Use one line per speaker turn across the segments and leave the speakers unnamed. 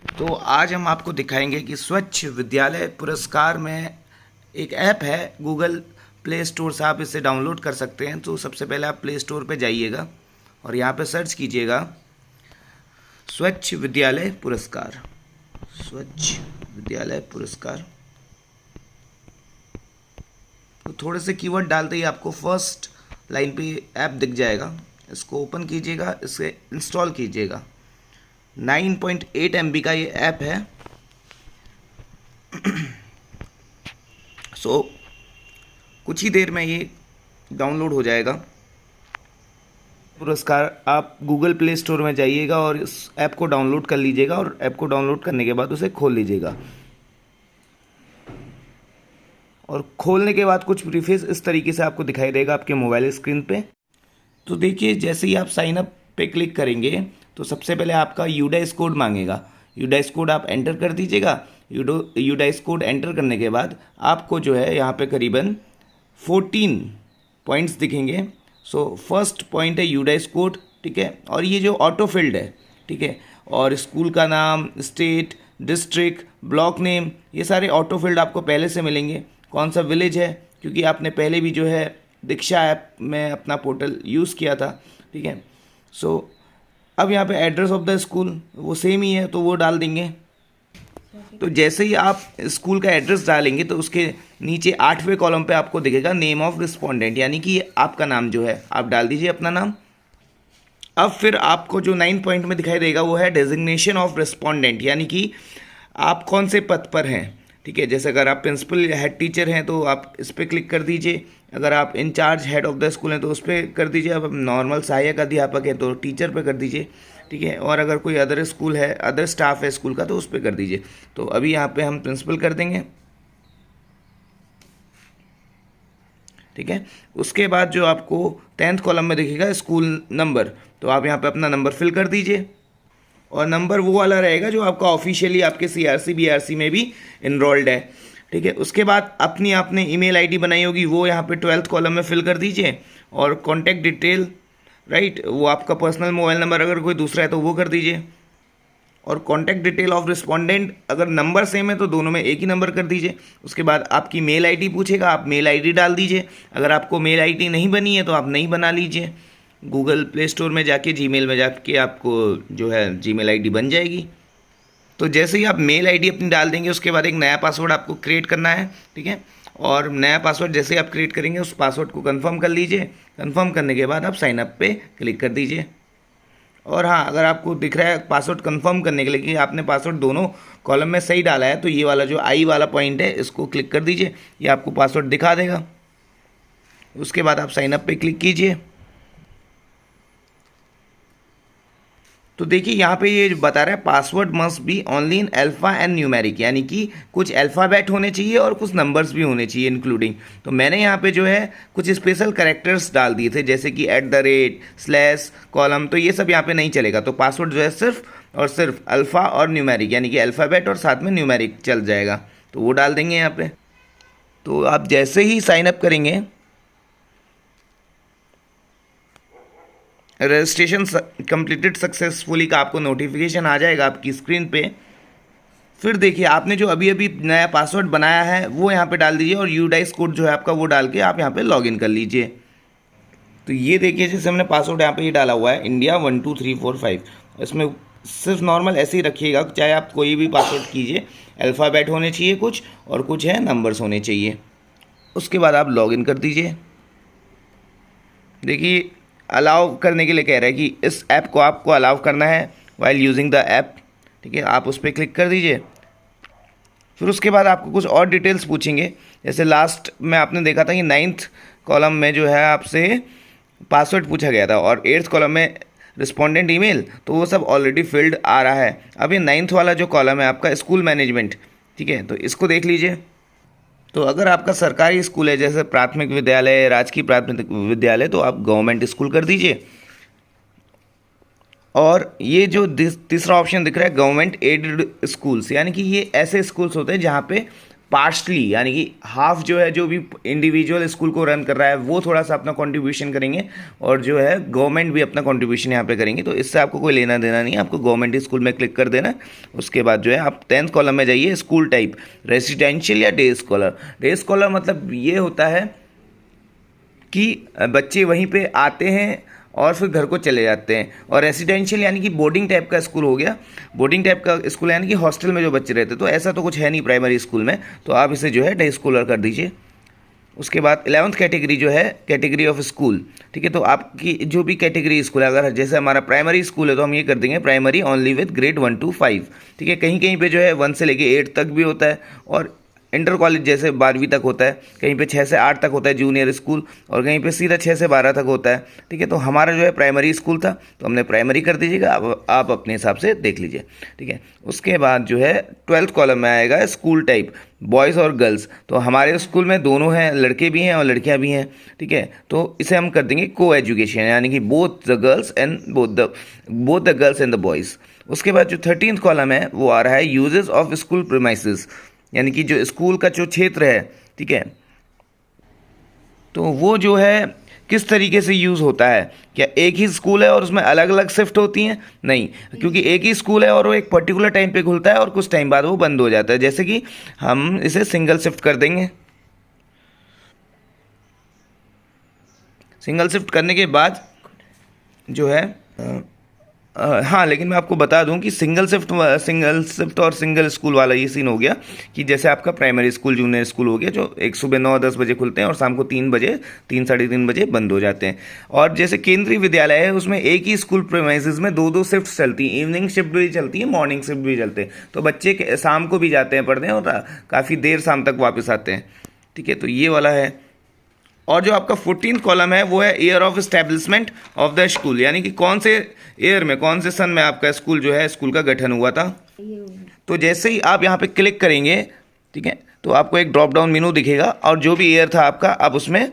तो आज हम आपको दिखाएंगे कि स्वच्छ विद्यालय पुरस्कार में एक ऐप है गूगल प्ले स्टोर से, आप इसे डाउनलोड कर सकते हैं। तो सबसे पहले आप प्ले स्टोर पे जाइएगा और यहाँ पे सर्च कीजिएगा स्वच्छ विद्यालय पुरस्कार। स्वच्छ विद्यालय पुरस्कार, तो थोड़े से कीवर्ड डालते ही आपको फर्स्ट लाइन पे ऐप दिख जाएगा। इसको ओपन कीजिएगा, इसे इंस्टॉल कीजिएगा। 9.8 MB का ये ऐप है। कुछ ही देर में ये डाउनलोड हो जाएगा। पुरस्कार आप गूगल प्ले स्टोर में जाइएगा और इस ऐप को डाउनलोड कर लीजिएगा और ऐप को डाउनलोड करने के बाद उसे खोल लीजिएगा। और खोलने के बाद कुछ प्रीफेस इस तरीके से आपको दिखाई देगा आपके मोबाइल स्क्रीन पे। तो देखिए, जैसे ही आप साइन अप पे क्लिक करेंगे तो सबसे पहले आपका यूडाइस कोड मांगेगा। यूडाइस कोड आप एंटर कर दीजिएगा। यूडाइस कोड एंटर करने के बाद आपको जो है यहाँ पे करीबन 14 पॉइंट्स दिखेंगे। सो फर्स्ट पॉइंट है यूडाइस कोड, ठीक है। और ये जो ऑटो फिल्ड है, ठीक है, और स्कूल का नाम, स्टेट, डिस्ट्रिक्ट, ब्लॉक नेम, ये सारे ऑटो फिल्ड आपको पहले से मिलेंगे। कौन सा विलेज है, क्योंकि आपने पहले भी जो है दीक्षा ऐप में अपना पोर्टल यूज़ किया था, ठीक है। सो अब यहाँ पे एड्रेस ऑफ द स्कूल वो सेम ही है, तो वो डाल देंगे। तो जैसे ही आप स्कूल का एड्रेस डालेंगे तो उसके नीचे 8वें कॉलम पे आपको दिखेगा नेम ऑफ रिस्पोंडेंट, यानी कि आपका नाम जो है आप डाल दीजिए अपना नाम। अब फिर आपको जो 9 पॉइंट में दिखाई देगा वो है डेजिग्नेशन ऑफ रिस्पोंडेंट, यानी कि आप कौन से पद पर हैं, ठीक है। जैसे अगर आप प्रिंसिपल हेड टीचर हैं तो आप इस पर क्लिक कर दीजिए। अगर आप incharge head of the school हैं तो उस पर कर दीजिए। अब नॉर्मल सहायक अध्यापक है तो टीचर पे कर दीजिए, ठीक है। और अगर कोई अदर स्कूल है, अदर स्टाफ है स्कूल का, तो उस पर कर दीजिए। तो अभी यहाँ पे हम प्रिंसिपल कर देंगे, ठीक है। उसके बाद जो आपको 10th कॉलम में दिखेगा स्कूल नंबर, तो आप यहाँ पे अपना नंबर फिल कर दीजिए। और नंबर वो वाला रहेगा जो आपका ऑफिशियली आपके CRC BRC में भी इनरोल्ड है, ठीक है। उसके बाद अपनी आपने ईमेल आईडी बनाई होगी वो यहाँ पे 12th कॉलम में फिल कर दीजिए। और कॉन्टैक्ट डिटेल, राइट, वो आपका पर्सनल मोबाइल नंबर अगर कोई दूसरा है तो वो कर दीजिए। और कॉन्टैक्ट डिटेल ऑफ रिस्पोंडेंट, अगर नंबर सेम है तो दोनों में एक ही नंबर कर दीजिए। उसके बाद आपकी मेल आईडी पूछेगा, आप मेल आईडी डाल दीजिए। अगर आपको मेल आईडी नहीं बनी है तो आप नहीं बना लीजिए। गूगल प्ले स्टोर में जाके जीमेल में जाके आपको जो है जीमेल आईडी बन जाएगी। तो जैसे ही आप मेल आईडी अपनी डाल देंगे उसके बाद एक नया पासवर्ड आपको क्रिएट करना है, ठीक है। और नया पासवर्ड जैसे ही आप क्रिएट करेंगे उस पासवर्ड को कंफर्म कर लीजिए। कंफर्म करने के बाद आप साइन अप पे क्लिक कर दीजिए। और हाँ, अगर आपको दिख रहा है पासवर्ड कंफर्म करने के लिए कि आपने पासवर्ड दोनों कॉलम में सही डाला है, तो ये वाला जो आई वाला पॉइंट है इसको क्लिक कर दीजिए, ये आपको पासवर्ड दिखा देगा। उसके बाद आप साइन अप पे क्लिक कीजिए। तो देखिए यहाँ पे ये बता रहा है password must be only in alpha and numeric, यानी कि कुछ अल्फ़ाबेट होने चाहिए और कुछ नंबर्स भी होने चाहिए इंक्लूडिंग। तो मैंने यहाँ पे जो है कुछ स्पेशल कैरेक्टर्स डाल दिए थे, जैसे कि @ स्लैश कॉलम, तो ये सब यहाँ पे नहीं चलेगा। तो पासवर्ड जो है सिर्फ और सिर्फ अल्फ़ा और न्यूमेरिक, यानी कि अल्फ़ाबेट और साथ में न्यूमेरिक चल जाएगा, तो वो डाल देंगे यहाँ पर। तो आप जैसे ही साइन अप करेंगे, रजिस्ट्रेशन कंप्लीटेड सक्सेसफुली का आपको नोटिफिकेशन आ जाएगा आपकी स्क्रीन पे। फिर देखिए आपने जो अभी अभी नया पासवर्ड बनाया है वो यहाँ पे डाल दीजिए और यूडाइस कोड जो है आपका वो डाल के आप यहाँ पे लॉगिन कर लीजिए। तो ये देखिए, जैसे हमने पासवर्ड यहाँ पे ये डाला हुआ है इंडिया 12345, इसमें सिर्फ नॉर्मल ऐसे ही रखिएगा, चाहे आप कोई भी पासवर्ड कीजिए, अल्फ़ाबेट होने चाहिए कुछ और कुछ है नंबर्स होने चाहिए। उसके बाद आप लॉगिन कर दीजिए। देखिए अलाउ करने के लिए कह रहा है कि इस ऐप को आपको अलाउ करना है वाइल यूजिंग द ऐप, ठीक है। आप उस पर क्लिक कर दीजिए। फिर उसके बाद आपको कुछ और डिटेल्स पूछेंगे, जैसे लास्ट में आपने देखा था कि 9th कॉलम में जो है आपसे पासवर्ड पूछा गया था और 8th कॉलम में रिस्पोंडेंट ईमेल, तो वो सब ऑलरेडी फिल्ड आ रहा है। अब ये 9th वाला जो कॉलम है आपका स्कूल मैनेजमेंट, ठीक है, तो इसको देख लीजिए। तो अगर आपका सरकारी स्कूल है जैसे प्राथमिक विद्यालय, राजकीय प्राथमिक विद्यालय, तो आप गवर्नमेंट स्कूल कर दीजिए। और ये जो तीसरा ऑप्शन दिख रहा है गवर्नमेंट एडेड स्कूल्स, यानी कि ये ऐसे स्कूल्स होते हैं जहाँ पे पार्शली यानी कि हाफ जो है, जो भी इंडिविजुअल स्कूल को रन कर रहा है वो थोड़ा सा अपना कंट्रीब्यूशन करेंगे, और जो है गवर्नमेंट भी अपना कंट्रीब्यूशन यहाँ पे करेंगे। तो इससे आपको कोई लेना देना नहीं है, आपको गवर्नमेंट स्कूल में क्लिक कर देना है। उसके बाद जो है आप 10th कॉलम में जाइए, स्कूल टाइप रेसिडेंशियल या डे स्कॉलर। डे स्कॉलर मतलब ये होता है कि बच्चे वहीं पे आते हैं और फिर घर को चले जाते हैं, और रेसिडेंशियल यानी कि बोर्डिंग टाइप का स्कूल हो गया। बोर्डिंग टाइप का स्कूल यानी कि हॉस्टल में जो बच्चे रहते हैं, तो ऐसा तो कुछ है नहीं प्राइमरी स्कूल में, तो आप इसे जो है डे स्कॉलर कर दीजिए। उसके बाद 11th कैटेगरी जो है कैटेगरी ऑफ स्कूल, ठीक है। तो आपकी जो भी कैटेगरी स्कूल है, अगर जैसे हमारा प्राइमरी स्कूल है तो हम ये कर देंगे primary only with grade 1 to 5, ठीक है। कहीं कहीं पे जो है 1 से लेके 8 तक भी होता है, और इंटर कॉलेज जैसे 12वीं तक होता है, कहीं पे 6 से 8 तक होता है जूनियर स्कूल, और कहीं पे सीधा 6 से 12 तक होता है, ठीक है। तो हमारा जो है प्राइमरी स्कूल था तो हमने प्राइमरी कर दीजिएगा, आप अपने हिसाब से देख लीजिए, ठीक है। उसके बाद जो है 12th कॉलम में आएगा स्कूल टाइप, बॉयज़ और गर्ल्स। तो हमारे स्कूल में दोनों हैं, लड़के भी हैं और लड़कियां भी हैं, ठीक है। तो इसे हम कर देंगे को एजुकेशन, यानी कि both the girls and the boys. उसके बाद जो 13th कॉलम है वो आ रहा है यूजेस ऑफ स्कूल प्रीमाइसेस, यानी कि जो स्कूल का जो क्षेत्र है, ठीक है, तो वो जो है किस तरीके से यूज़ होता है। क्या एक ही स्कूल है और उसमें अलग अलग शिफ्ट होती हैं? नहीं, क्योंकि एक ही स्कूल है और वो एक पर्टिकुलर टाइम पे खुलता है और कुछ टाइम बाद वो बंद हो जाता है। जैसे कि हम इसे सिंगल शिफ्ट कर देंगे। सिंगल शिफ्ट करने के बाद जो है हाँ, लेकिन मैं आपको बता दूं कि सिंगल शिफ्ट और सिंगल स्कूल वाला ये सीन हो गया कि जैसे आपका प्राइमरी स्कूल जूनियर स्कूल हो गया, जो एक सुबह 9-10 बजे खुलते हैं और शाम को 3 बजे 3 साढ़े 3 बजे बंद हो जाते हैं। और जैसे केंद्रीय विद्यालय है उसमें एक ही स्कूल प्रीमाइसेस में 2-2 शिफ्ट चलती हैं, इवनिंग शिफ्ट भी चलती है, मॉर्निंग शिफ्ट भी चलते हैं। तो बच्चे शाम को भी जाते हैं पढ़ने और काफ़ी देर शाम तक वापस आते हैं, ठीक है। तो ये वाला है। और जो आपका 14th कॉलम है वो है year of establishment of the school, यानी कि कौन से ईयर में, कौन से सन में आपका स्कूल जो है, स्कूल का गठन हुआ था। तो जैसे ही आप यहाँ पे क्लिक करेंगे, ठीक है, तो आपको एक ड्रॉप डाउन मेनू दिखेगा और जो भी ईयर था आपका आप उसमें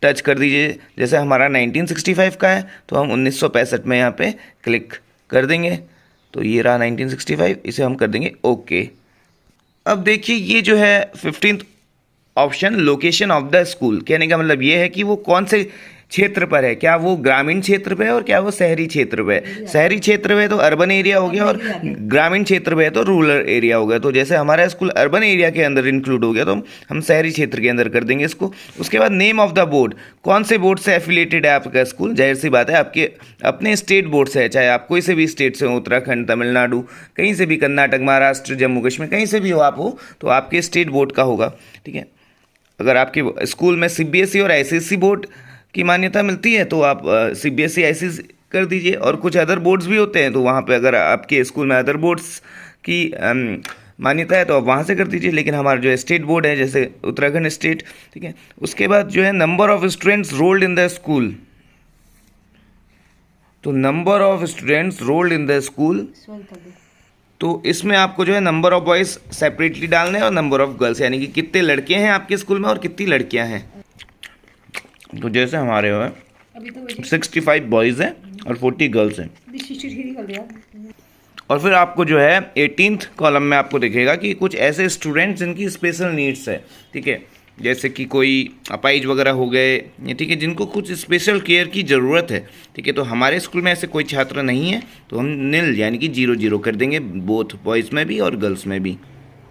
टच कर दीजिए। जैसे हमारा 1965 का है तो हम 1965 में यहाँ पे क्लिक कर देंगे। तो ये रहा 1965, इसे हम कर देंगे ओके। अब देखिए ये जो है 15th option location of the school, कहने का मतलब ये है कि वो कौन से क्षेत्र पर है, क्या वो ग्रामीण क्षेत्र पे है और क्या वो शहरी क्षेत्र पे है। शहरी क्षेत्र पे तो अर्बन एरिया हो गया और ग्रामीण क्षेत्र पे है तो रूरल एरिया हो गया। तो जैसे हमारा स्कूल अर्बन एरिया के अंदर इंक्लूड हो गया तो हम शहरी क्षेत्र के अंदर कर देंगे इसको। उसके बाद नेम ऑफ द बोर्ड, कौन से बोर्ड से एफिलेटेड है आपका स्कूल। जाहिर सी बात है आपके अपने स्टेट बोर्ड से है, चाहे आप कोई से भी स्टेट से हो, उत्तराखंड, तमिलनाडु, कहीं से भी, कर्नाटक, महाराष्ट्र, जम्मू कश्मीर, कहीं से भी हो आप हो तो आपके स्टेट बोर्ड का होगा, ठीक है। अगर आपके स्कूल में सीबीएसई और आईसीएसई बोर्ड की मान्यता मिलती है तो आप सीबीएसई आईसीएसई कर दीजिए। और कुछ अदर बोर्ड्स भी होते हैं तो वहाँ पे अगर आपके स्कूल में अदर बोर्ड्स की मान्यता है तो आप वहाँ से कर दीजिए। लेकिन हमारा जो स्टेट बोर्ड है जैसे उत्तराखंड स्टेट, ठीक है। उसके बाद जो है number of students rolled in the school, तो number of students rolled in the school, तो इसमें आपको जो है नंबर ऑफ बॉयज़ सेपरेटली डालने हैं और नंबर ऑफ गर्ल्स, यानी कि कितने लड़के हैं आपके स्कूल में और कितनी लड़कियां हैं। तो जैसे हमारे हो 65 बॉयज़ हैं और 40 गर्ल्स हैं। और फिर आपको जो है 18th कॉलम में आपको दिखेगा कि कुछ ऐसे स्टूडेंट्स जिनकी स्पेशल नीड्स है, ठीक है, जैसे कि कोई अपाइज वगैरह हो गए, ठीक है, जिनको कुछ स्पेशल केयर की ज़रूरत है, ठीक है। तो हमारे स्कूल में ऐसे कोई छात्र नहीं है तो हम नील यानी कि 0-0 कर देंगे, बोथ बॉयज़ में भी और गर्ल्स में भी।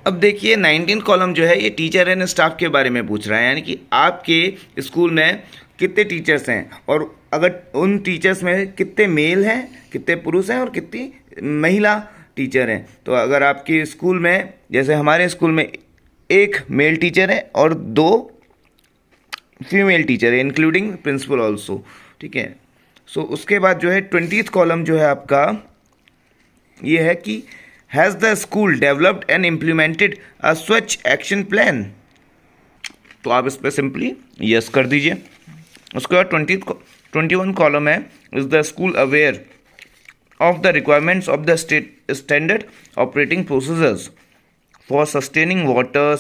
अब देखिए 19th कॉलम जो है ये टीचर एंड स्टाफ के बारे में पूछ रहा है, यानी कि आपके स्कूल में कितने टीचर्स हैं और अगर उन टीचर्स में कितने मेल हैं, कितने पुरुष हैं और कितनी महिला टीचर हैं। तो अगर आपके स्कूल में, जैसे हमारे स्कूल में एक मेल टीचर है और 2 फीमेल टीचर है इंक्लूडिंग प्रिंसिपल ऑल्सो, ठीक है। सो उसके बाद जो है 20th कॉलम जो है आपका ये है कि has the school developed and implemented a Swachh action plan, तो आप इस पर सिंपली यस कर दीजिए। उसके बाद 21 कॉलम है is the school aware of the requirements of the standard operating procedures for sustaining water,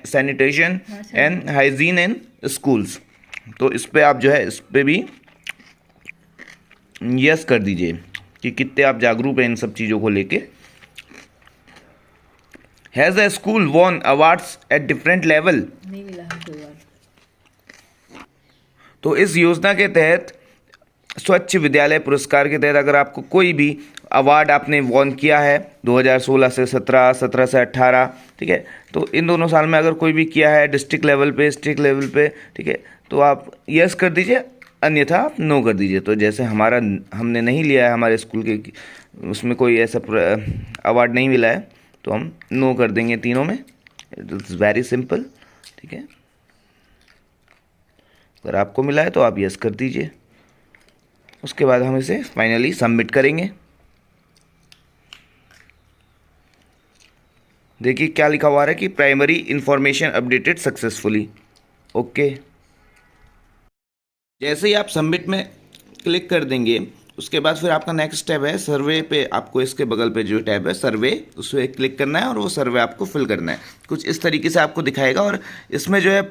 sanitation and hygiene in schools, तो इस पर आप जो है इस पर भी यस कर दीजिए कि कितने आप जागरूक हैं इन सब चीज़ों को लेके। Has the school won awards at different level?
नहीं मिला है 2 बार।
तो इस योजना के तहत स्वच्छ विद्यालय पुरस्कार के तहत अगर आपको कोई भी अवार्ड आपने वॉन किया है 2016 से 17, 17 से 18, ठीक है, तो इन दोनों साल में अगर कोई भी किया है डिस्ट्रिक्ट लेवल पे, स्टेट लेवल पे, ठीक है, तो आप यस कर दीजिए, अन्यथा आप नो कर दीजिए। तो जैसे हमने नहीं लिया है, हमारे स्कूल के उसमें कोई ऐसा अवार्ड नहीं मिला है, तो हम नो कर देंगे तीनों में। इट इज़ वेरी सिंपल, ठीक है। अगर आपको मिला है तो आप यस कर दीजिए, उसके बाद हम इसे फाइनली सबमिट करेंगे। देखिए क्या लिखा हुआ है कि primary information updated successfully. Okay, जैसे ही आप सबमिट में क्लिक कर देंगे, उसके बाद फिर आपका नेक्स्ट टैब है सर्वे पे। आपको इसके बगल पे जो टैब है सर्वे, उस पर क्लिक करना है और वो सर्वे आपको फिल करना है। कुछ इस तरीके से आपको दिखाएगा और इसमें जो है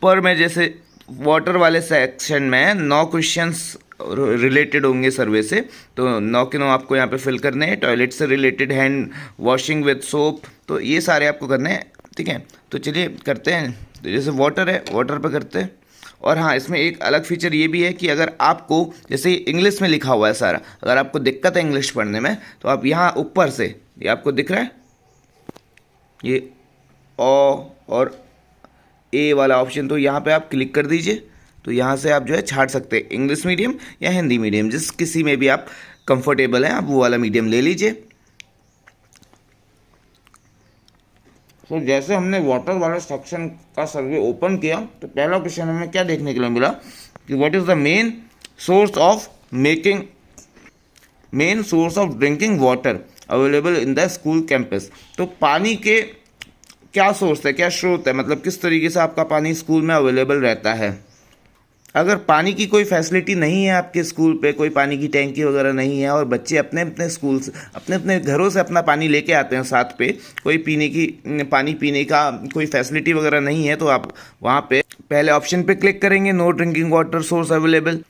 पर में जैसे वाटर वाले सेक्शन में 9 क्वेश्चंस रिलेटेड होंगे सर्वे से, तो 9 के 9 आपको यहाँ पे फिल करने हैं। टॉयलेट से related, hand washing with soap, तो ये सारे आपको करने हैं, ठीक है। तो चलिए करते हैं। तो जैसे वाटर है, वाटर पे करते हैं। और हाँ, इसमें एक अलग फीचर ये भी है कि अगर आपको जैसे इंग्लिश में लिखा हुआ है सारा, अगर आपको दिक्कत है इंग्लिश पढ़ने में, तो आप यहाँ ऊपर से, ये आपको दिख रहा है, ये ओ और ए वाला ऑप्शन, तो यहाँ पे आप क्लिक कर दीजिए। तो यहाँ से आप जो है छाट सकते हैं इंग्लिश मीडियम या हिंदी मीडियम, जिस किसी में भी आप कंफर्टेबल हैं, आप वो वाला मीडियम ले लीजिए। तो जैसे हमने वाटर वाला सेक्शन का सर्वे ओपन किया, तो पहला क्वेश्चन हमें क्या देखने के लिए मिला कि what is the main source of drinking water available in the school campus. तो पानी के क्या सोर्स है, क्या स्रोत है, मतलब किस तरीके से आपका पानी स्कूल में अवेलेबल रहता है। अगर पानी की कोई फैसिलिटी नहीं है आपके स्कूल पे, कोई पानी की टैंकी वगैरह नहीं है, और बच्चे अपने अपने स्कूल से, अपने अपने घरों से अपना पानी लेके आते हैं साथ पे, कोई पानी पीने का कोई फैसिलिटी वगैरह नहीं है, तो आप वहाँ पे पहले ऑप्शन पे क्लिक करेंगे, no drinking water source available.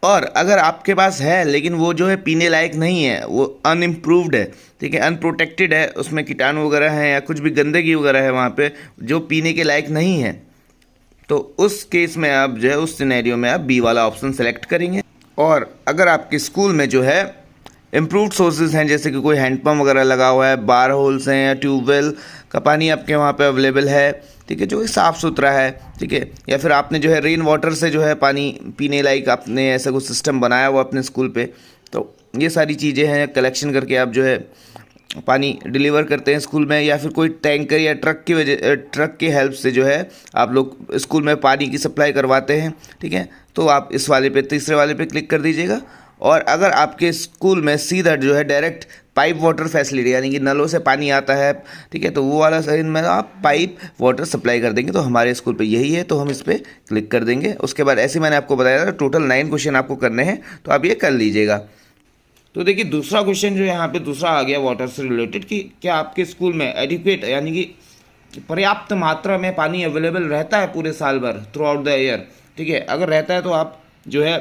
और अगर आपके पास है लेकिन वो जो है पीने लायक नहीं है, वो अनइम्प्रूव्ड है, ठीक है, अनप्रोटेक्टेड है, उसमें कीटाणु वगैरह हैं या कुछ भी गंदगी वगैरह है वहाँ पे, जो पीने के लायक नहीं है, तो उस केस में आप जो है, उस सिनेरियो में आप बी वाला ऑप्शन सेलेक्ट करेंगे। और अगर आपके स्कूल में जो है इम्प्रूव्ड सोर्सेज हैं, जैसे कि कोई हैंडपम्प वगैरह लगा हुआ है, बार होल्स हैं या ट्यूबवेल का पानी आपके वहाँ पे अवेलेबल है, ठीक है, जो साफ़ सुथरा है, ठीक है, या फिर आपने जो है रेन वाटर से जो है पानी पीने लायक आपने ऐसा कुछ सिस्टम बनाया हुआ अपने स्कूल पे, तो ये सारी चीज़ें हैं, कलेक्शन करके आप जो है पानी डिलीवर करते हैं स्कूल में, या फिर कोई टैंकर या ट्रक की हेल्प से जो है आप लोग स्कूल में पानी की सप्लाई करवाते हैं, ठीक है। तो आप इस वाले पे, तीसरे वाले पे क्लिक कर दीजिएगा। और अगर आपके स्कूल में सीधा जो है डायरेक्ट पाइप वाटर फैसिलिटी, यानी कि नलों से पानी आता है, ठीक है, तो वो वाला साइड में आप पाइप वाटर सप्लाई कर देंगे। तो हमारे स्कूल पे यही है, तो हम इस पर क्लिक कर देंगे। उसके बाद ऐसे मैंने आपको बताया था टोटल 9 क्वेश्चन आपको करने हैं, तो आप ये कर लीजिएगा। तो देखिए दूसरा क्वेश्चन जो यहाँ पे दूसरा आ गया वाटर से रिलेटेड, कि क्या आपके स्कूल में एडिक्वेट यानी कि पर्याप्त मात्रा में पानी अवेलेबल रहता है पूरे साल भर, थ्रू आउट द ईयर, ठीक है। अगर रहता है तो आप जो है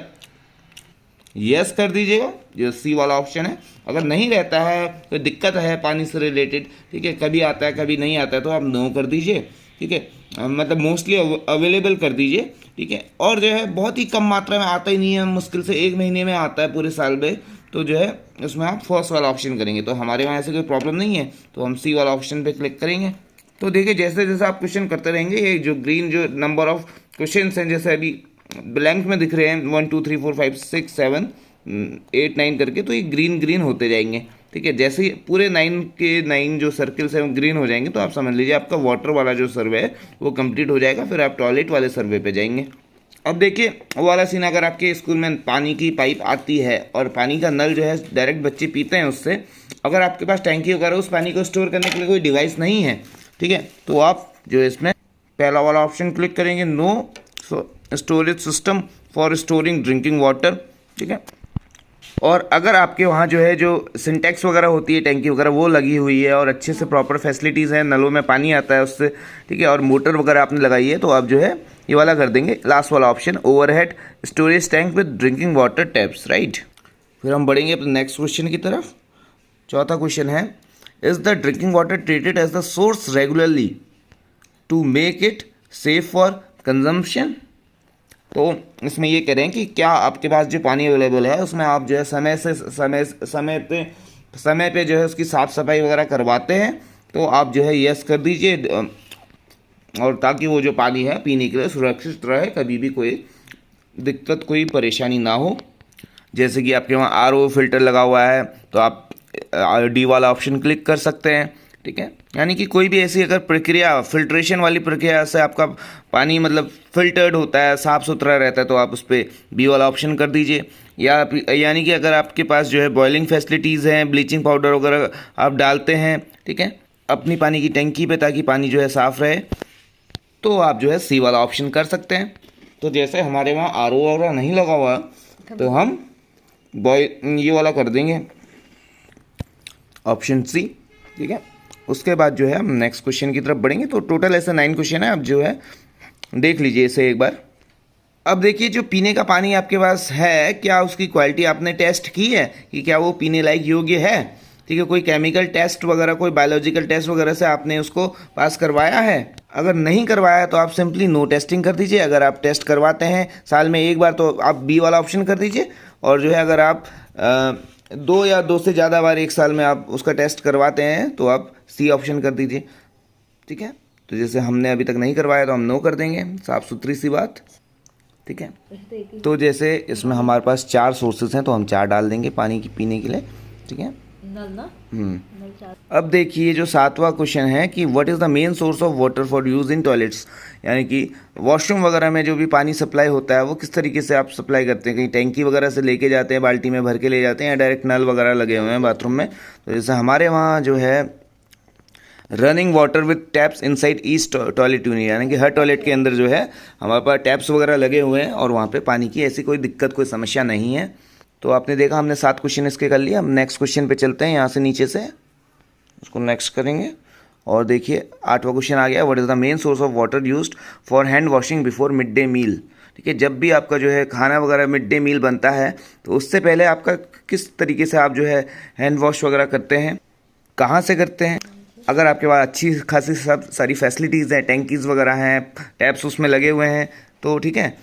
यस कर दीजिएगा, जो सी वाला ऑप्शन है। अगर नहीं रहता है, कोई दिक्कत है पानी से रिलेटेड, ठीक है, कभी आता है कभी नहीं आता है, तो आप नो कर दीजिए, ठीक है, मतलब मोस्टली अवेलेबल कर दीजिए, ठीक है। और जो है बहुत ही कम मात्रा में आता ही नहीं है, मुश्किल से 1 महीने में आता है पूरे साल में, तो जो है उसमें आप फर्स्ट वाला ऑप्शन करेंगे। तो हमारे वहाँ ऐसे कोई प्रॉब्लम नहीं है, तो हम सी वाला ऑप्शन पे क्लिक करेंगे। तो देखिए जैसे जैसे आप क्वेश्चन करते रहेंगे, ये जो ग्रीन जो नंबर ऑफ क्वेश्चन हैं, जैसे अभी ब्लैंक में दिख रहे हैं 1 2 3 4 5 6 7 8 9 करके, तो ये ग्रीन होते जाएंगे, ठीक है। जैसे ही पूरे 9 के 9 जो सर्किल्स हैं वो ग्रीन हो जाएंगे, तो आप समझ लीजिए आपका वाटर वाला जो सर्वे है वो कंप्लीट हो जाएगा। फिर आप टॉयलेट वाले सर्वे पे जाएंगे। अब देखिए वो वाला सीन, अगर आपके स्कूल में पानी की पाइप आती है और पानी का नल जो है डायरेक्ट बच्चे पीते हैं उससे, अगर आपके पास टैंकी वगैरह उस पानी को स्टोर करने के लिए कोई डिवाइस नहीं है, ठीक है, तो आप जो है इसमें पहला वाला ऑप्शन क्लिक करेंगे, no storage system for storing drinking water, ठीक है। और अगर आपके वहाँ जो है जो सिंटेक्स वगैरह होती है, टैंकी वगैरह वो लगी हुई है और अच्छे से प्रॉपर फैसिलिटीज़ हैं, नलों में पानी आता है उससे, ठीक है, और मोटर वगैरह आपने लगाई है, तो आप जो है ये वाला कर देंगे, लास्ट वाला option, overhead storage tank with drinking water taps, right. फिर हम बढ़ेंगे अपने नेक्स्ट क्वेश्चन की तरफ। चौथा क्वेश्चन है, is the drinking water treated as the source regularly to make it safe for consumption. तो इसमें ये कह रहे हैं कि क्या आपके पास जो पानी अवेलेबल है उसमें आप जो है समय पे जो है उसकी साफ़ सफाई वगैरह करवाते हैं, तो आप जो है यस कर दीजिए, और ताकि वो जो पानी है पीने के लिए सुरक्षित रहे, कभी भी कोई दिक्कत कोई परेशानी ना हो। जैसे कि आपके वहाँ आरओ फिल्टर लगा हुआ है तो आप डी वाला ऑप्शन क्लिक कर सकते हैं, ठीक है। यानी कि कोई भी ऐसी अगर प्रक्रिया फिल्ट्रेशन वाली प्रक्रिया से आपका पानी मतलब फिल्टर्ड होता है, साफ़ सुथरा रहता है, तो आप उस पर बी वाला ऑप्शन कर दीजिए। यानी कि अगर आपके पास जो है बॉइलिंग फैसिलिटीज़ हैं, ब्लीचिंग पाउडर वगैरह आप डालते हैं, ठीक है, अपनी पानी की टंकी पे ताकि पानी जो है साफ़ रहे, तो आप जो है सी वाला ऑप्शन कर सकते हैं। तो जैसे हमारे वहाँ आर ओ वगैरह नहीं लगा हुआ तो हम ये वाला कर देंगे ऑप्शन सी, ठीक है। उसके बाद जो है हम नेक्स्ट क्वेश्चन की तरफ बढ़ेंगे। तो टोटल ऐसे 9 क्वेश्चन है, आप जो है देख लीजिए इसे एक बार। अब देखिए जो पीने का पानी आपके पास है, क्या उसकी क्वालिटी आपने टेस्ट की है कि क्या वो पीने लायक योग्य है, ठीक है। कोई केमिकल टेस्ट वगैरह, कोई बायोलॉजिकल टेस्ट वगैरह से आपने उसको पास करवाया है। अगर नहीं करवाया तो आप सिंपली नो टेस्टिंग कर दीजिए। अगर आप टेस्ट करवाते हैं साल में एक बार तो आप बी वाला ऑप्शन कर दीजिए, और जो है अगर आप 2 या 2 से ज़्यादा बार एक साल में आप उसका टेस्ट करवाते हैं तो आप सी ऑप्शन कर दीजिए, ठीक है। तो जैसे हमने अभी तक नहीं करवाया तो हम नो कर देंगे, साफ़ सुथरी सी बात, ठीक है। तो जैसे इसमें हमारे पास 4 सोर्सेज हैं तो हम 4 डाल देंगे पानी की पीने के लिए, ठीक है। अब देखिए जो 7वां क्वेश्चन है कि what is the main source of water for use in toilets, यानी कि वॉशरूम वगैरह में जो भी पानी सप्लाई होता है वो किस तरीके से आप सप्लाई करते हैं। कहीं टैंकी वगैरह से लेके जाते हैं, बाल्टी में भर के ले जाते हैं, या डायरेक्ट नल वगैरह लगे हुए हैं बाथरूम में। तो जैसे हमारे वहाँ जो है running water with taps inside each toilet unit, यानी कि हर टॉयलेट के अंदर जो है हमारे पास टैप्स वगैरह लगे हुए हैं और वहाँ पे पानी की ऐसी कोई दिक्कत कोई समस्या नहीं है। तो आपने देखा हमने 7 क्वेश्चन इसके कर लिए। हम नेक्स्ट क्वेश्चन पे चलते हैं, यहाँ से नीचे से उसको नेक्स्ट करेंगे। और देखिए 8वां क्वेश्चन आ गया, what is the main source of water used for hand washing before mid day meal, ठीक है। जब भी आपका जो है खाना वगैरह मिड डे मील बनता है तो उससे पहले आपका किस तरीके से आप जो है हैंड वॉश वगैरह करते हैं, कहाँ से करते हैं। अगर आपके पास अच्छी खासी सब सारी फैसिलिटीज़ हैं, टैंकीज़ वगैरह हैं, टैप्स उसमें लगे हुए हैं, तो ठीक है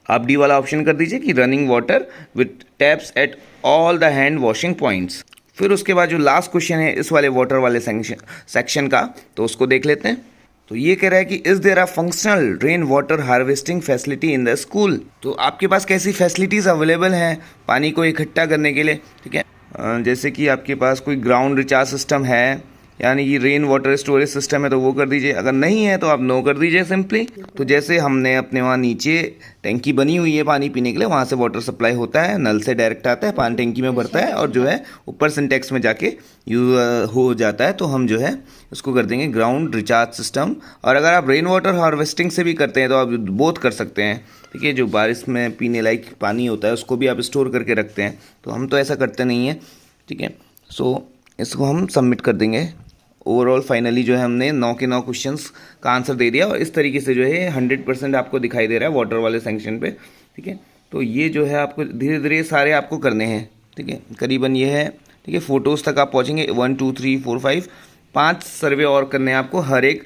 आप डी वाला ऑप्शन कर दीजिए कि running water with taps eight all the hand washing points. फिर उसके बाद जो लास्ट क्वेश्चन है इस वाले वाटर वाले सेक्शन का, तो उसको देख लेते हैं। तो ये कह रहा है कि is there a functional rain water harvesting facility in the school. तो आपके पास कैसी फैसिलिटीज़ अवेलेबल हैं पानी को इकट्ठा करने के लिए, ठीक है। जैसे कि आपके पास कोई ग्राउंड रिचार्ज सिस्टम है, यानी कि रेन वाटर स्टोरेज सिस्टम है, तो वो कर दीजिए। अगर नहीं है तो आप नो कर दीजिए सिंपली। तो जैसे हमने अपने वहाँ नीचे टैंकी बनी हुई है पानी पीने के लिए, वहाँ से वाटर सप्लाई होता है, नल से डायरेक्ट आता है, पानी टैंकी में भरता है और जो है ऊपर सिंटेक्स में जाके हो जाता है। तो हम जो है उसको कर देंगे ग्राउंड रिचार्ज सिस्टम। और अगर आप रेन वाटर हार्वेस्टिंग से भी करते हैं तो आप बोथ कर सकते हैं, ठीक है। जो बारिश में पीने लायक पानी होता है उसको भी आप स्टोर करके रखते हैं, तो हम तो ऐसा करते नहीं हैं, ठीक है। सो इसको हम सबमिट कर देंगे। ओवरऑल फाइनली जो है हमने 9 के 9 क्वेश्चंस का आंसर दे दिया, और इस तरीके से जो है 100% आपको दिखाई दे रहा है वाटर वाले सेक्शन पे, ठीक है। तो ये जो है आपको धीरे धीरे सारे आपको करने हैं, ठीक है। करीबन ये है, ठीक है, फ़ोटोज़ तक आप पहुँचेंगे। 1 2 3 4 5 सर्वे और करने हैं आपको हर एक,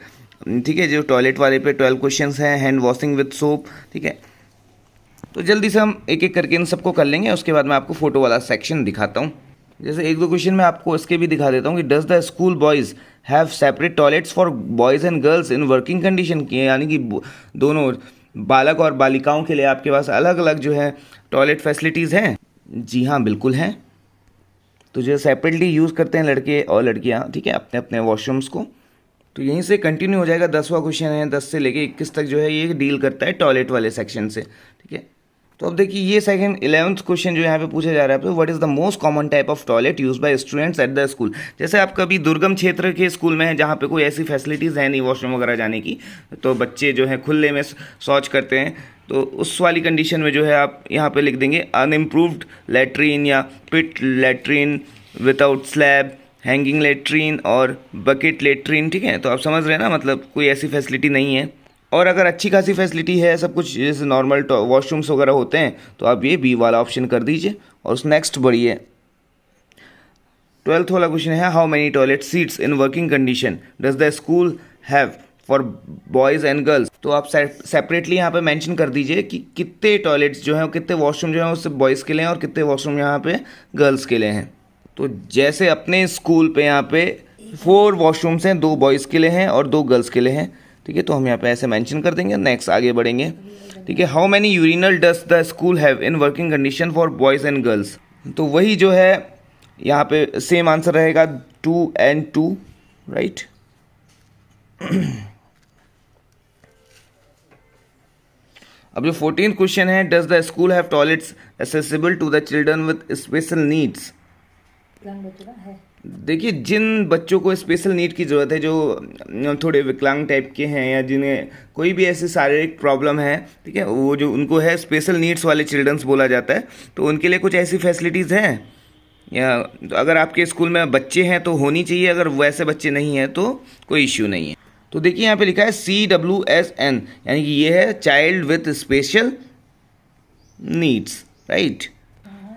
ठीक है। जो टॉयलेट वाले पे 12 क्वेश्चन हैं, हैंड वॉशिंग विथ सोप, ठीक है। तो जल्दी से हम एक एक करके इन सबको कर लेंगे, उसके बाद मैं आपको फ़ोटो वाला सेक्शन दिखाता हूँ। जैसे 1-2 क्वेश्चन मैं आपको इसके भी दिखा देता हूँ कि does the school boys have separate toilets for boys and girls in working condition की, यानी कि दोनों बालक और बालिकाओं के लिए आपके पास अलग अलग जो है टॉयलेट फैसिलिटीज़ हैं। जी हाँ, बिल्कुल हैं। तो जो सेपरेटली यूज़ करते हैं लड़के और लड़कियाँ, ठीक है, अपने अपने वॉशरूम्स को। तो यहीं से कंटिन्यू हो जाएगा। 10वां क्वेश्चन है, 10 से लेके 21 तक जो है ये डील करता है टॉयलेट वाले सेक्शन से, ठीक है। तो अब देखिए ये सेकंड 11th क्वेश्चन जो यहाँ पे पूछा जा रहा है, तो what is the most common type of toilet use by students at the school. जैसे आप कभी दुर्गम क्षेत्र के स्कूल में हैं जहाँ पे कोई ऐसी फैसिलिटीज़ है नहीं वॉशरूम वगैरह जाने की, तो बच्चे जो है खुले में शौच करते हैं, तो उस वाली कंडीशन में जो है आप यहाँ पे लिख देंगे अनइम्प्रूव्ड लेट्रीन या pit latrine without slab, hanging latrine और बकेट लेट्रीन, ठीक है। तो आप समझ रहे हैं ना, मतलब कोई ऐसी फैसिलिटी नहीं है। और अगर अच्छी खासी फैसिलिटी है, सब कुछ जैसे नॉर्मल वॉशरूम्स वगैरह होते हैं, तो आप ये बी वाला ऑप्शन कर दीजिए और उस नेक्स्ट बढ़िए। 12th वाला क्वेश्चन है, how many toilet seats in working condition does the school have for boys and girls. तो आप सेपरेटली यहाँ पे मेंशन कर दीजिए कि कितने टॉयलेट्स जो हैं, कितने वॉशरूम जो हैं वो सिर्फ बॉयज़ के लिए हैं और कितने वॉशरूम यहाँ पे गर्ल्स के लिए हैं। तो जैसे अपने स्कूल पे यहाँ पे 4 वॉशरूम्स हैं, 2 बॉयज़ के लिए हैं और 2 गर्ल्स के लिए हैं, ठीक है। तो हम यहाँ पे ऐसे मेंशन कर देंगे। नेक्स्ट आगे बढ़ेंगे, ठीक है। How many urinal does the school have in working condition for boys and girls. तो वही जो है यहाँ पे सेम आंसर रहेगा 2 and 2, राइट। अब जो 14th क्वेश्चन है, does the school have toilets accessible to the children with special needs. देखिए, जिन बच्चों को स्पेशल नीड की ज़रूरत है, जो थोड़े विकलांग टाइप के हैं या जिन्हें कोई भी ऐसी शारीरिक प्रॉब्लम है, ठीक है, वो जो उनको है स्पेशल नीड्स वाले चिल्ड्रंस बोला जाता है, तो उनके लिए कुछ ऐसी फैसिलिटीज़ हैं या तो अगर आपके स्कूल में बच्चे हैं तो होनी चाहिए, अगर वैसे बच्चे नहीं हैं तो कोई इश्यू नहीं है। तो देखिए यहाँ पे लिखा है CWSN, यानी कि ये है child with special needs, right.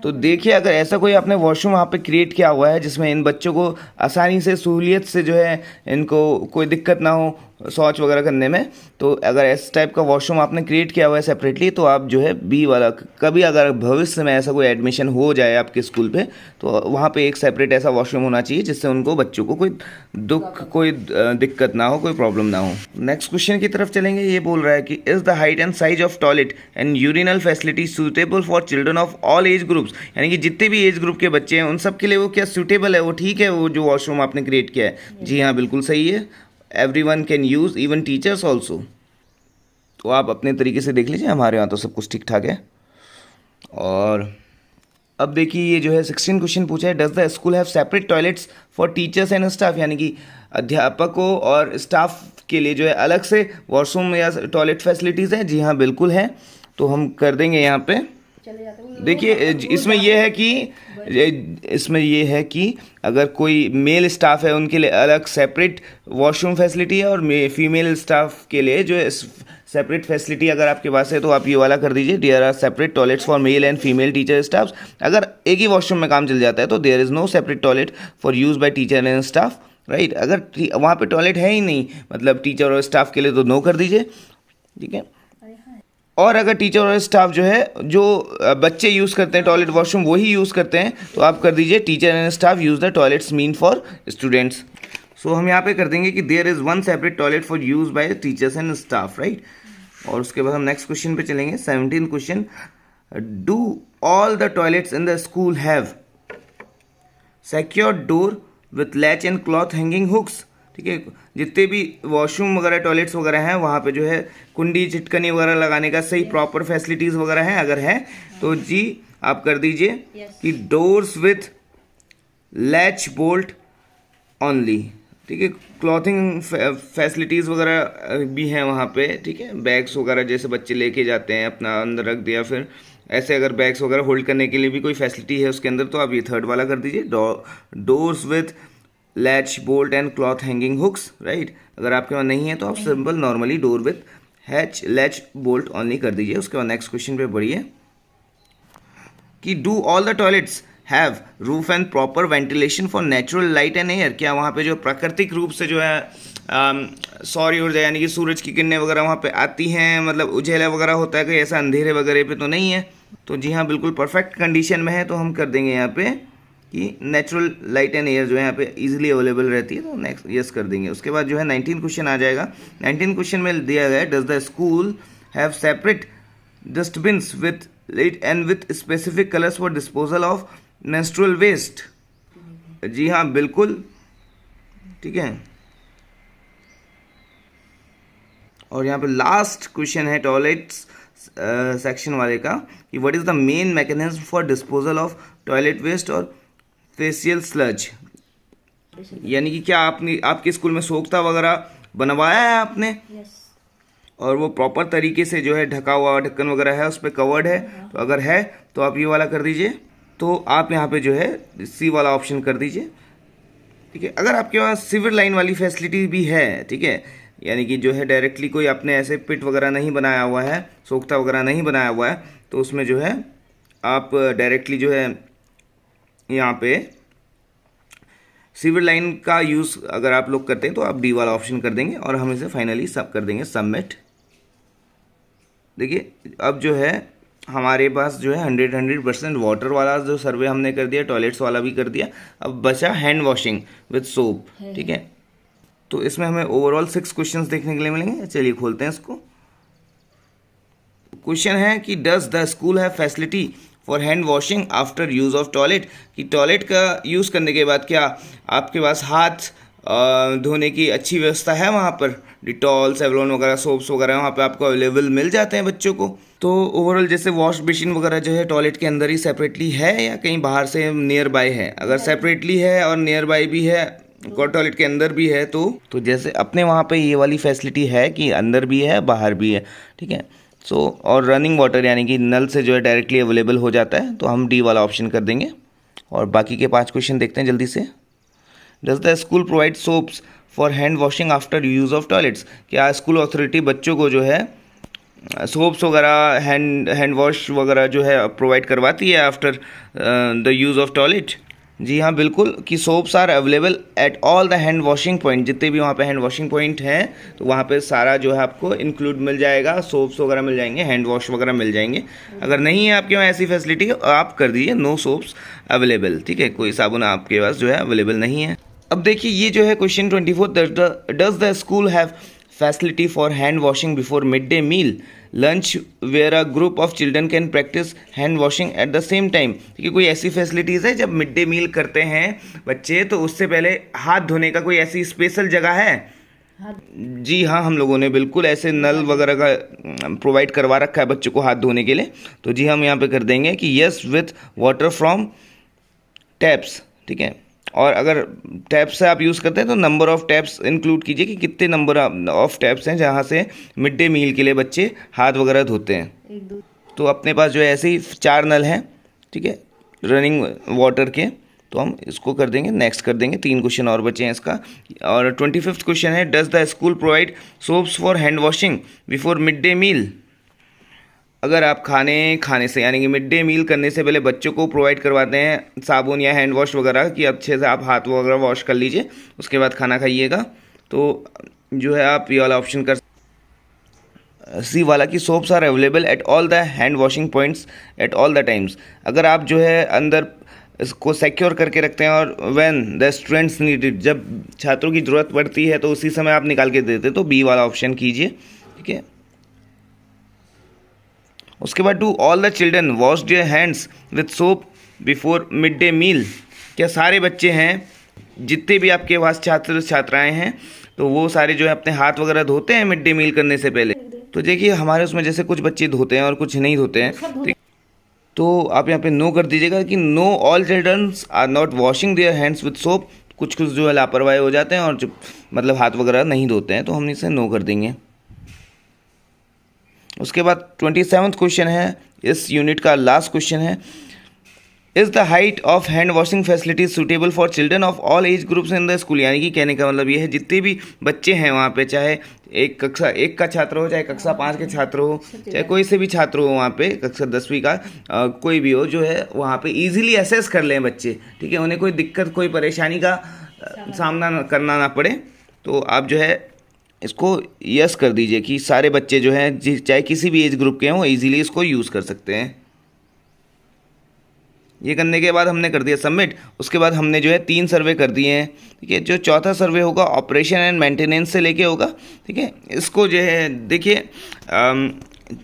तो देखिए, अगर ऐसा कोई आपने वॉशरूम वहाँ पे क्रिएट किया हुआ है जिसमें इन बच्चों को आसानी से, सहूलियत से जो है, इनको कोई दिक्कत ना हो शौच वगैरह करने में, तो अगर इस टाइप का वॉशरूम आपने क्रिएट किया हुआ है सेपरेटली, तो आप जो है बी वाला, कभी अगर भविष्य में ऐसा कोई एडमिशन हो जाए आपके स्कूल पे, तो वहाँ पे एक सेपरेट ऐसा वॉशरूम होना चाहिए जिससे उनको बच्चों को कोई दुख, कोई दिक्कत ना हो, कोई प्रॉब्लम ना हो। नेक्स्ट क्वेश्चन की तरफ चलेंगे। ये बोल रहा है कि is the height and size of toilet and urinal facility suitable for children of all age groups, यानी कि जितने भी एज ग्रुप के बच्चे हैं उन सब के लिए वो क्या सूटेबल है, वो ठीक है, वो जो वॉशरूम आपने क्रिएट किया है। जी हाँ, बिल्कुल सही है। Everyone can use, even teachers also. तो आप अपने तरीके से देख लीजिए, हमारे यहाँ तो सब कुछ ठीक ठाक है। और अब देखिए, ये जो है 16 क्वेश्चन पूछा है, does the school have separate toilets for teachers and staff, यानी कि अध्यापकों और स्टाफ के लिए जो है अलग से वॉशरूम या टॉयलेट फैसिलिटीज़ हैं। जी हाँ, बिल्कुल है। तो हम कर देंगे यहाँ पे। देखिए, इसमें ये है कि अगर कोई मेल स्टाफ है उनके लिए अलग सेपरेट वॉशरूम फैसिलिटी है, और फीमेल स्टाफ के लिए जो है सेपरेट फैसिलिटी अगर आपके पास है तो आप ये वाला कर दीजिए, there are separate toilets for male and female teacher staff. अगर एक ही वॉशरूम में काम चल जाता है तो there is no separate toilet for use by teacher and staff, right. अगर वहाँ पे टॉयलेट है ही नहीं, मतलब टीचर और स्टाफ के लिए, तो नो कर दीजिए, ठीक है। और अगर टीचर और स्टाफ जो है, जो बच्चे यूज़ करते हैं टॉयलेट वॉशरूम वही यूज़ करते हैं, तो आप कर दीजिए teacher and staff use the toilets mean for students. So हम यहाँ पे कर देंगे कि there is one separate toilet for use by teachers and staff, right. और उसके बाद हम नेक्स्ट क्वेश्चन पे चलेंगे। 17th क्वेश्चन, do all the toilets in the school have secured door with latch and cloth hanging hooks, ठीक है। जितने भी वॉशरूम वगैरह टॉयलेट्स वगैरह हैं वहाँ पे जो है कुंडी चिटकनी वगैरह लगाने का सही प्रॉपर फैसिलिटीज़ वगैरह हैं, अगर है तो जी आप कर दीजिए कि doors with latch bolt only, ठीक है। क्लॉथिंग फैसिलिटीज़ वगैरह भी हैं वहाँ पे, ठीक है। बैग्स वगैरह जैसे बच्चे लेके जाते हैं अपना अंदर रख दिया, फिर ऐसे अगर बैग्स वगैरह होल्ड करने के लिए भी कोई फैसिलिटी है उसके अंदर, तो आप ये 3rd वाला कर दीजिए, doors with latch bolt and cloth hanging hooks, right. अगर आपके पास नहीं है तो आप simple normally door with latch bolt only कर दीजिए। उसके बाद नेक्स्ट क्वेश्चन पे बढ़िए कि do all the toilets have roof and proper ventilation for natural light and air, क्या वहाँ पे जो प्राकृतिक रूप से जो है सौर ऊर्जा यानी कि सूरज की किरणें वगैरह वहाँ पे आती हैं, मतलब उजेला वगैरह होता है, कि ऐसा अंधेरे वगैरह पे तो नहीं है। तो जी हाँ, बिल्कुल परफेक्ट कंडीशन में है। तो हम कर देंगे यहाँ पे कि नेचुरल लाइट एंड एयर जो है यहाँ पे इजीली अवेलेबल रहती है, तो नेक्स्ट यस कर देंगे। उसके बाद जो है 19 क्वेश्चन आ जाएगा। 19 क्वेश्चन में दिया गया है, does the school have separate dustbins with light and with specific colours for disposal of menstrual waste. जी हाँ, बिल्कुल, ठीक है। और यहाँ पे लास्ट क्वेश्चन है टॉयलेट्स सेक्शन वाले का कि what is the main mechanism for disposal of toilet waste और फेशियल स्लज, यानी कि क्या आपने आपके स्कूल में सोख्ता वगैरह बनवाया है आपने? और वो प्रॉपर तरीके से जो है ढका हुआ ढक्कन वगैरह है, उस पर कवर्ड है, तो अगर है तो आप ये वाला कर दीजिए। तो आप यहाँ पे जो है सी वाला ऑप्शन कर दीजिए, ठीक है। अगर आपके पास सिविल लाइन वाली फैसिलिटी भी है, ठीक है, यानी कि जो है डायरेक्टली कोई आपने ऐसे पिट वगैरह नहीं बनाया हुआ है, सोख्ता वगैरह नहीं बनाया हुआ है, तो उसमें जो है आप डायरेक्टली जो है यहाँ पे सिविल लाइन का यूज़ अगर आप लोग करते हैं तो आप डी वाला ऑप्शन कर देंगे और हम इसे फाइनली सब कर देंगे सबमिट। देखिए अब जो है हमारे पास जो है 100% वाटर वाला जो सर्वे हमने कर दिया, टॉयलेट्स वाला भी कर दिया। अब बचा हैंड वॉशिंग विद सोप, ठीक है। तो इसमें हमें ओवरऑल 6 क्वेश्चंस देखने के लिए मिलेंगे। चलिए खोलते हैं इसको। क्वेश्चन है कि does the school have facility for hand washing after use of toilet, कि टॉयलेट का यूज़ करने के बाद क्या आपके पास हाथ धोने की अच्छी व्यवस्था है वहाँ पर, डिटॉल, सेवलॉन वगैरह, सोप्स वगैरह वहाँ पे आपको अवेलेबल मिल जाते हैं बच्चों को। तो ओवरऑल जैसे वॉश बेसिन वगैरह जो है टॉयलेट के अंदर ही सेपरेटली है या कहीं बाहर से नियर बाय है। अगर सेपरेटली है और नियर बाय भी है और टॉयलेट के अंदर भी है तो जैसे अपने वहाँ पे ये वाली फैसिलिटी है कि अंदर भी है बाहर भी है, ठीक है। सो और रनिंग वाटर यानी कि नल से जो है डायरेक्टली अवेलेबल हो जाता है, तो हम डी वाला ऑप्शन कर देंगे। और बाकी के 5 क्वेश्चन देखते हैं जल्दी से। Does the school provide soaps for hand washing after use of toilets, क्या स्कूल अथॉरिटी बच्चों को जो है सोप्स वगैरह हैंड वॉश वगैरह जो है प्रोवाइड करवाती है after the use of toilet. जी हाँ बिल्कुल, कि soaps are available at all the hand washing point, जितने भी वहाँ पे हैंड वॉशिंग पॉइंट हैं तो वहाँ पे सारा जो है आपको इंक्लूड मिल जाएगा, सोप्स वगैरह मिल जाएंगे, हैंड वॉश वगैरह मिल जाएंगे। अगर नहीं है आपके वहाँ ऐसी फैसिलिटी आप कर दीजिए नो सोप्स अवेलेबल, ठीक है, कोई साबुन आपके पास जो है अवेलेबल नहीं है। अब देखिए ये जो है question 24, does the school have facility for hand washing before mid day meal lunch where a group of children can practise hand washing at the same time, कि कोई ऐसी फैसिलिटीज़ है जब मिड डे मील करते हैं बच्चे तो उससे पहले हाथ धोने का कोई ऐसी स्पेशल जगह है? जी हाँ, हम लोगों ने बिल्कुल ऐसे नल वगैरह का प्रोवाइड करवा रखा है बच्चों को हाथ धोने के लिए। तो जी हम यहाँ पे कर देंगे कि yes with water from taps, ठीक है। और अगर टैप्स से आप यूज़ करते हैं तो नंबर ऑफ़ टैप्स इंक्लूड कीजिए कि कितने नंबर ऑफ़ टैप्स हैं जहाँ से मिड डे मील के लिए बच्चे हाथ वगैरह धोते हैं। तो अपने पास जो है ऐसे ही 4 नल हैं, ठीक है, रनिंग वाटर के। तो हम इसको कर देंगे, नेक्स्ट कर देंगे। 3 क्वेश्चन और बचे हैं इसका। और 25th क्वेश्चन है does the school provide soaps for hand washing before mid day meal, अगर आप खाने से यानी कि मिड डे मील करने से पहले बच्चों को प्रोवाइड करवाते हैं साबुन या हैंड वॉश वगैरह कि अच्छे से आप हाथ वगैरह वॉश कर लीजिए उसके बाद खाना खाइएगा, तो जो है आप ये वाला ऑप्शन कर सी वाला कि soaps are available at all the hand washing points at all the times. अगर आप जो है अंदर इसको सिक्योर करके रखते हैं और when the students need it, जब छात्रों की ज़रूरत पड़ती है तो उसी समय आप निकाल के देते, तो बी वाला ऑप्शन कीजिए, ठीक है। उसके बाद do all the children wash their hands with soap before mid day meal, क्या सारे बच्चे हैं जितने भी आपके पास छात्र छात्राएं हैं तो वो सारे जो है अपने हाथ वगैरह धोते हैं मिड डे मील करने से पहले? तो देखिए हमारे उसमें जैसे कुछ बच्चे धोते हैं और कुछ नहीं धोते हैं, ठीक। तो आप यहाँ पे नो कर दीजिएगा कि no all childrens are not washing their hands with soap, कुछ कुछ जो है लापरवाही हो जाते हैं और जो मतलब हाथ वगैरह नहीं धोते हैं, तो हम इसे नो कर देंगे। उसके बाद 27th क्वेश्चन है, इस यूनिट का लास्ट क्वेश्चन है, is the height of hand washing facilities suitable for children of all age groups in the school, यानी कि कहने का मतलब ये है जितने भी बच्चे हैं वहाँ पे, चाहे एक कक्षा 1 का छात्र हो, चाहे कक्षा 5 के छात्र हो, चाहे कोई से भी छात्र हो वहाँ पे, कक्षा 10वीं का कोई भी हो, जो है वहाँ पे इजीली एसेस कर लें बच्चे, ठीक है, उन्हें कोई दिक्कत कोई परेशानी का सामना करना ना पड़े। तो आप जो है इसको यस कर दीजिए कि सारे बच्चे जो हैं चाहे किसी भी एज ग्रुप के हों इजीली इसको यूज़ कर सकते हैं। ये करने के बाद हमने कर दिया सबमिट। उसके बाद हमने जो है 3 सर्वे कर दिए हैं, ठीक है। जो चौथा सर्वे होगा ऑपरेशन एंड मेंटेनेंस से लेके होगा, ठीक है। इसको जो है देखिए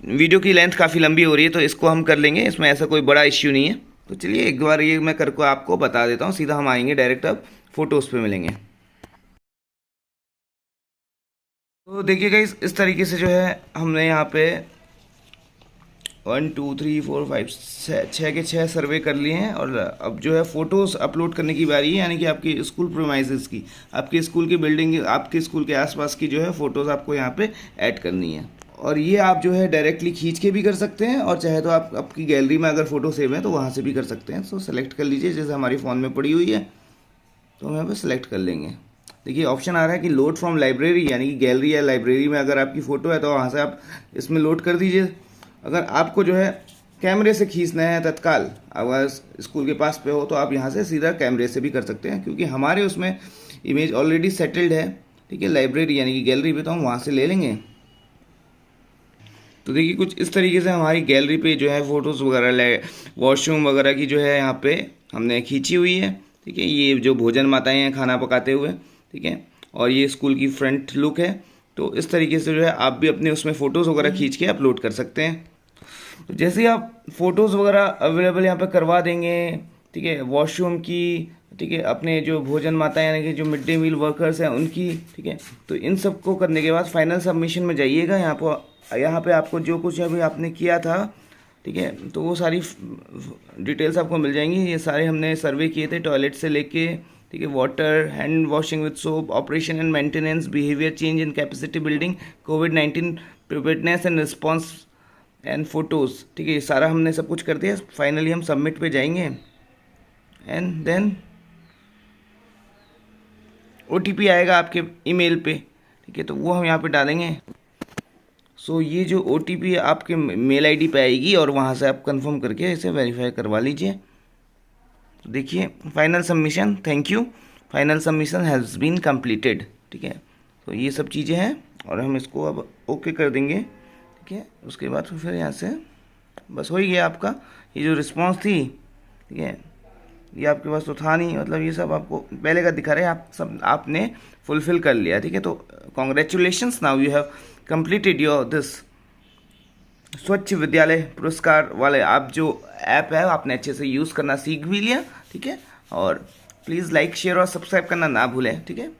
वीडियो की लेंथ काफ़ी लंबी हो रही है तो इसको हम कर लेंगे, इसमें ऐसा कोई बड़ा इश्यू नहीं है। तो चलिए एक बार ये मैं करके आपको बता देता हूँ, सीधा हम आएंगे डायरेक्ट अब फोटोज़ पे मिलेंगे। तो देखिए गाइस इस तरीके से जो है हमने यहाँ पे 1 2 3 4 5 6 के 6 सर्वे कर लिए हैं। और अब जो है फ़ोटोज़ अपलोड करने की बारी है, यानी कि आपकी स्कूल प्रीमाइसेस की, आपके स्कूल की बिल्डिंग, आपके स्कूल के आसपास की जो है फ़ोटोज़ आपको यहाँ पे ऐड करनी है। और ये आप जो है डायरेक्टली खींच के भी कर सकते हैं और चाहे तो आप आपकी गैलरी में अगर फ़ोटो सेव है तो वहाँ से भी कर सकते हैं। तो सेलेक्ट कर लीजिए, जैसे हमारी फ़ोन में पड़ी हुई है तो हम यहाँ पर सेलेक्ट कर लेंगे। देखिए ऑप्शन आ रहा है कि लोड फ्रॉम लाइब्रेरी, यानी कि गैलरी या लाइब्रेरी में अगर आपकी फ़ोटो है तो वहाँ से आप इसमें लोड कर दीजिए। अगर आपको जो है कैमरे से खींचना है तत्काल, अगर स्कूल के पास पे हो तो आप यहाँ से सीधा कैमरे से भी कर सकते हैं, क्योंकि हमारे उसमें इमेज ऑलरेडी सेटल्ड है। ठीक है, लाइब्रेरी यानी कि गैलरी पे, तो हम वहाँ से ले लेंगे। तो देखिए कुछ इस तरीके से हमारी गैलरी पे जो है फ़ोटोज़ वगैरह, वॉशरूम वगैरह की जो है यहाँ पे हमने खींची हुई है। ठीक है, ये जो भोजन माताएं हैं खाना पकाते हुए, ठीक है, और ये स्कूल की फ्रंट लुक है। तो इस तरीके से जो है आप भी अपने उसमें फ़ोटोज़ वगैरह खींच के अपलोड कर सकते हैं। तो जैसे ही आप फ़ोटोज़ वगैरह अवेलेबल यहाँ पे करवा देंगे, ठीक है, वॉशरूम की, ठीक है, अपने जो भोजन माताएं यानी कि जो मिड डे मील वर्कर्स हैं उनकी, ठीक है, तो इन सब को करने के बाद फाइनल सबमिशन में जाइएगा। यहाँ पे आपको जो कुछ अभी आपने किया था, ठीक है, तो वो सारी डिटेल्स आपको मिल जाएंगी। ये सारे हमने सर्वे किए थे, टॉयलेट से लेके, ठीक है, water, hand washing with soap, operation and maintenance, behaviour change in capacity building, covid preparedness and response and photos. ठीक है, ये सारा हमने सब कुछ कर दिया। फाइनली हम सबमिट पे जाएंगे एंड देन OTP आएगा आपके ईमेल पे। ठीक है, तो वो हम यहाँ पे डालेंगे। सो ये जो OTP आपके मेल ID पे आएगी और वहाँ से आप कंफर्म करके इसे वेरीफाई करवा लीजिए। तो देखिए final submission, thank you, final submission has been completed. ठीक है, तो ये सब चीज़ें हैं और हम इसको अब ओके कर देंगे। ठीक है, उसके बाद फिर यहाँ से बस हो ही गया आपका ये जो रिस्पांस थी। ठीक है, ये आपके पास तो था नहीं, मतलब ये सब आपको पहले का दिखा रहे हैं, आप सब आपने फुलफिल कर लिया। ठीक है, तो congratulations, now you have completed your this स्वच्छ विद्यालय पुरस्कार वाले आप जो ऐप है आपने अच्छे से यूज़ करना सीख भी लिया। ठीक है, और प्लीज़ लाइक शेयर और सब्सक्राइब करना ना भूलें। ठीक है।